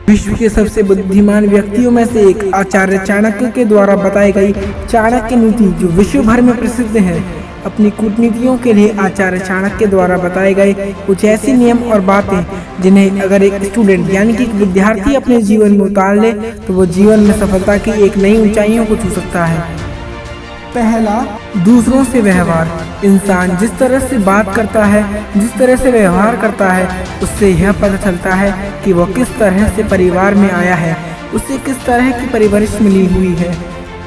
विश्व के सबसे बुद्धिमान व्यक्तियों में से एक आचार्य चाणक्य के द्वारा बताई गई चाणक्य नीति जो विश्व भर में प्रसिद्ध है। अपनी कूटनीतियों के लिए आचार्य चाणक्य द्वारा बताए गए कुछ ऐसे नियम और बातें जिन्हें अगर एक स्टूडेंट यानी कि एक विद्यार्थी अपने जीवन में उतार ले तो वो जीवन में सफलता की एक नई ऊंचाइयों को छू सकता है। पहला, दूसरों से व्यवहार। इंसान जिस तरह से बात करता है, जिस तरह से व्यवहार करता है, उससे यह पता चलता है कि वह किस तरह से परिवार में आया है, उसे किस तरह की परवरिश मिली हुई है,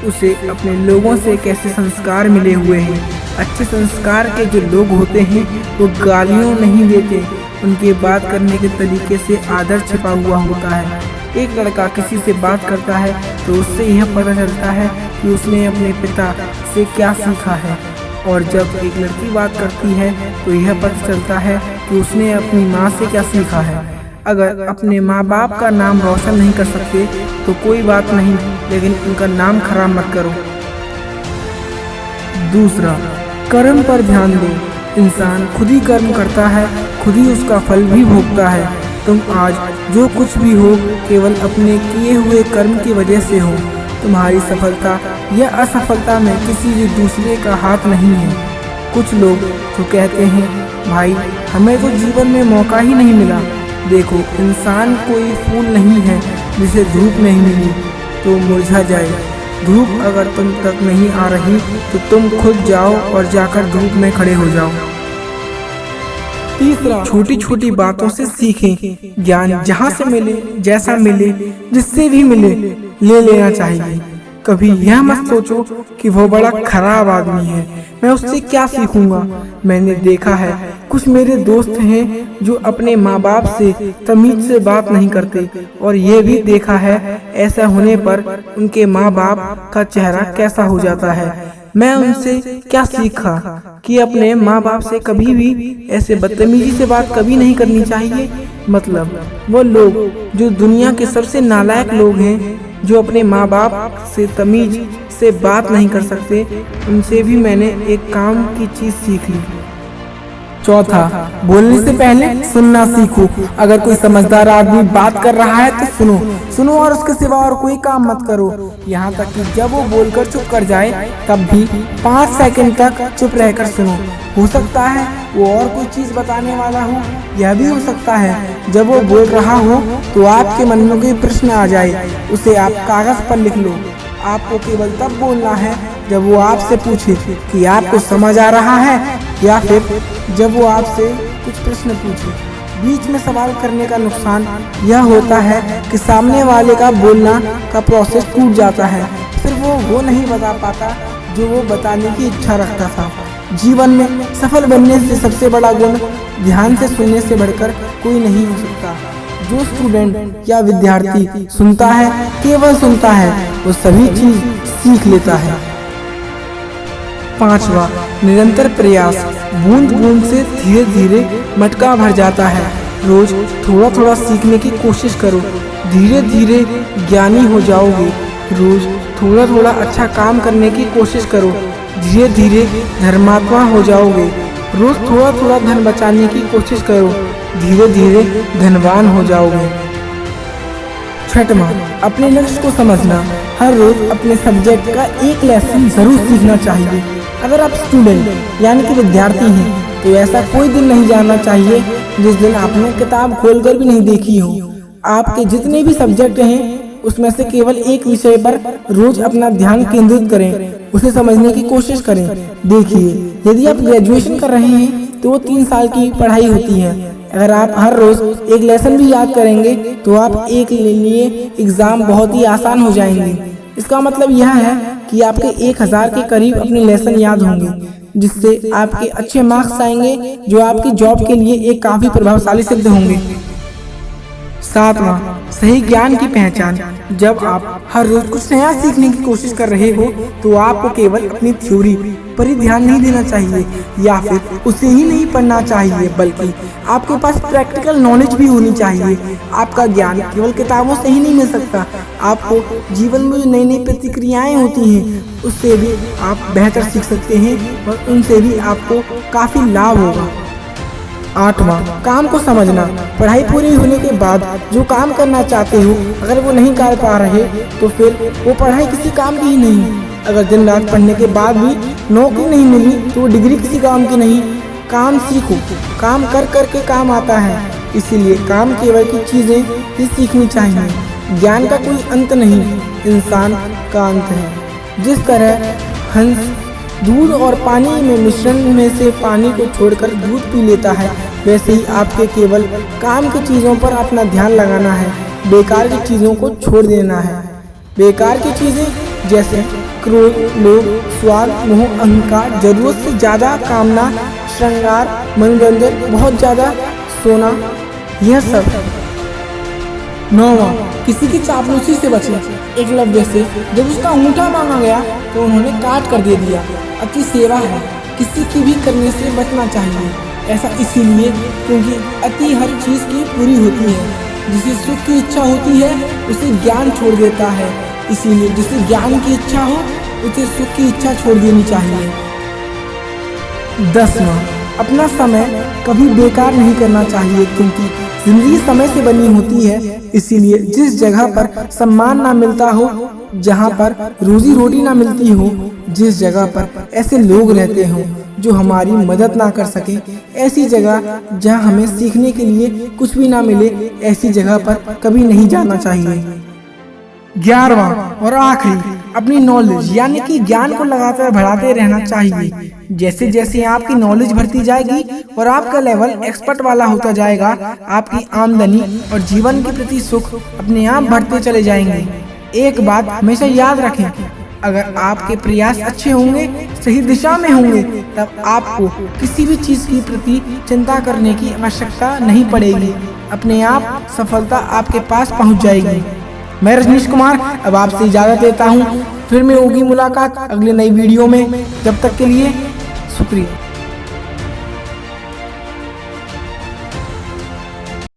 उसे अपने लोगों से कैसे संस्कार मिले हुए हैं। अच्छे संस्कार के जो लोग होते हैं वो गालियाँ नहीं देते, उनके बात करने के तरीके से आदर छिपा हुआ होता है। एक लड़का किसी से बात करता है तो उससे यह पता चलता है कि उसने अपने पिता से क्या सीखा है, और जब एक लड़की बात करती है तो यह पता चलता है कि उसने अपनी माँ से क्या सीखा है। अगर अपने माँ बाप का नाम रोशन नहीं कर सकते तो कोई बात नहीं, लेकिन उनका नाम खराब मत करो। दूसरा, कर्म पर ध्यान दो। इंसान खुद ही कर्म करता है, खुद ही उसका फल भी भोगता है। तुम आज जो कुछ भी हो केवल अपने किए हुए कर्म की वजह से हो। तुम्हारी सफलता या असफलता में किसी भी दूसरे का हाथ नहीं है। कुछ लोग तो कहते हैं भाई हमें तो जीवन में मौका ही नहीं मिला। देखो, इंसान कोई फूल नहीं है जिसे धूप नहीं मिली तो मुरझा जाए। धूप अगर तुम तक नहीं आ रही तो तुम खुद जाओ और जाकर धूप में खड़े हो जाओ। तीसरा, छोटी छोटी बातों से सीखें। ज्ञान जहाँ से मिले, जैसा मिले, जिससे भी मिले ले लेना चाहिए। कभी यह मत सोचो कि वो बड़ा खराब आदमी है, मैं उससे क्या सीखूंगा। मैंने देखा है कुछ मेरे दोस्त हैं जो अपने माँ बाप से तमीज से बात नहीं करते, और ये भी देखा है ऐसा होने पर उनके माँ बाप का चेहरा कैसा हो जाता है। मैं उनसे क्या सीखा कि अपने माँ बाप से कभी भी ऐसे बदतमीजी से बात कभी नहीं करनी चाहिए। मतलब वो लोग जो दुनिया के सबसे नालायक लोग हैं, जो अपने माँ बाप से तमीज से बात नहीं कर सकते, उनसे भी मैंने एक काम की चीज सीख ली। चौथा, बोलने से पहले सुनना सीखो। अगर कोई समझदार आदमी बात कर रहा है तो सुनो और उसके सिवा और कोई काम मत करो। यहाँ तक कि जब वो बोलकर चुप कर जाए तब भी 5 सेकंड तक चुप रहकर सुनो। हो सकता है वो और कोई चीज बताने वाला हो, यह भी हो सकता है जब वो बोल रहा हो तो आपके मन में कोई प्रश्न आ जाए, उसे आप कागज पर लिख लो। आपको केवल तब बोलना है जब वो आपसे पूछे कि आपको समझ आ रहा है, या फिर जब वो आपसे कुछ प्रश्न पूछे। बीच में सवाल करने का नुकसान यह होता है कि सामने वाले का बोलना का प्रोसेस टूट जाता है, फिर वो नहीं बता पाता जो वो बताने की इच्छा रखता था। जीवन में सफल बनने से सबसे बड़ा गुण ध्यान से सुनने से बढ़कर कोई नहीं हो सकता। जो स्टूडेंट या विद्यार्थी सुनता है, केवल सुनता है, वो सभी चीज सीख लेता है। पांचवा, निरंतर प्रयास। बूंद बूंद से धीरे धीरे मटका भर जाता है। रोज थोड़ा थोड़ा सीखने की कोशिश करो, धीरे धीरे ज्ञानी हो जाओगे। रोज थोड़ा थोड़ा अच्छा काम करने की कोशिश करो, धीरे धीरे धर्मात्मा हो जाओगे। रोज थोड़ा थोड़ा धन बचाने की कोशिश करो, धीरे धीरे धनवान हो जाओगे। छठवां, अपने लक्ष्य को समझना। हर रोज अपने सब्जेक्ट का एक लेसन जरूर सीखना चाहिए। अगर आप स्टूडेंट यानी कि विद्यार्थी हैं तो ऐसा कोई दिन नहीं जाना चाहिए जिस दिन आपने किताब खोलकर भी नहीं देखी हो। आपके जितने भी सब्जेक्ट हैं उसमें से केवल एक विषय पर रोज अपना ध्यान केंद्रित करें, उसे समझने की कोशिश करें। देखिए, यदि आप ग्रेजुएशन कर रहे हैं तो वो 3 साल की पढ़ाई होती है। अगर आप हर रोज एक लेसन भी याद करेंगे तो आप एक लिए एग्जाम बहुत ही आसान हो जाएंगे। इसका मतलब यह है कि आपके 1000 के करीब अपने लेसन याद होंगे, जिससे आपके अच्छे मार्क्स आएंगे जो आपकी जॉब के लिए एक काफी प्रभावशाली सिद्ध होंगे। 7वां, सही ज्ञान की पहचान। जब आप हर रोज कुछ नया सीखने की कोशिश कर रहे हो तो आपको केवल अपनी थ्योरी पर ही ध्यान नहीं देना चाहिए या फिर उसे ही नहीं पढ़ना चाहिए, बल्कि आपके पास प्रैक्टिकल नॉलेज भी होनी चाहिए। आपका ज्ञान केवल किताबों से ही नहीं मिल सकता। आपको जीवन में जो नई नई प्रतिक्रियाएं होती हैं उससे भी आप बेहतर सीख सकते हैं और उनसे भी आपको काफी लाभ होगा। 8वां, काम को समझना। पढ़ाई पूरी होने के बाद जो काम करना चाहते हो अगर वो नहीं कर पा रहे तो फिर वो पढ़ाई किसी काम की ही नहीं। अगर दिन रात पढ़ने के बाद भी नौकरी नहीं मिली तो वो डिग्री किसी काम की नहीं। काम सीखो, काम कर कर के काम आता है, इसीलिए काम केवल की चीज़ें ही सीखनी चाहिए। ज्ञान का कोई अंत नहीं, इंसान का अंत है। जिस तरह हंस दूध और पानी में मिश्रण में से पानी को छोड़कर दूध पी लेता है, वैसे ही आपके केवल काम की चीज़ों पर अपना ध्यान लगाना है, बेकार की चीज़ों को छोड़ देना है। बेकार की चीज़ें जैसे क्रोध, लोभ, स्वार्थ, मोह, अहंकार, जरूरत से ज़्यादा कामना, श्रृंगार, मनोरंजन, बहुत ज़्यादा सोना, यह सब। 9वां, किसी की चापलूसी से बचना। एकलव्य से जब उसका अंगूठा मांगा गया तो उन्होंने काट कर दे दिया। अति सेवा है, किसी की भी करने से बचना चाहिए। ऐसा इसीलिए क्योंकि अति हर चीज़ की पूरी होती है। जिसे सुख की इच्छा होती है उसे ज्ञान छोड़ देता है, इसीलिए जिसे ज्ञान की इच्छा हो उसे सुख की इच्छा छोड़ देनी चाहिए। 10वां, अपना समय कभी बेकार नहीं करना चाहिए, क्योंकि जिंदगी समय से बनी होती है। इसीलिए जिस जगह पर सम्मान ना मिलता हो, जहाँ पर रोजी रोटी ना मिलती हो, जिस जगह पर ऐसे लोग रहते हों जो हमारी मदद ना कर सके, ऐसी जगह जहाँ हमें सीखने के लिए कुछ भी ना मिले, ऐसी जगह पर कभी नहीं जाना चाहिए। 11वां और आखिरी, अपनी नॉलेज यानी कि ज्ञान को लगातार बढ़ाते रहना चाहिए। जैसे जैसे आपकी नॉलेज बढ़ती जाएगी और आपका लेवल एक्सपर्ट वाला होता जाएगा, आपकी आमदनी और जीवन के प्रति सुख अपने आप बढ़ते चले जाएंगे। एक बात हमेशा याद रखें, अगर आपके प्रयास अच्छे होंगे, सही दिशा में होंगे, तब आपको किसी भी चीज के प्रति चिंता करने की आवश्यकता नहीं पड़ेगी। अपने आप सफलता आपके पास पहुंच जाएगी। मैं रजनीश कुमार अब आपसे इजाजत लेता हूं, फिर में होगी मुलाकात अगले नई वीडियो में। जब तक के लिए शुक्रिया।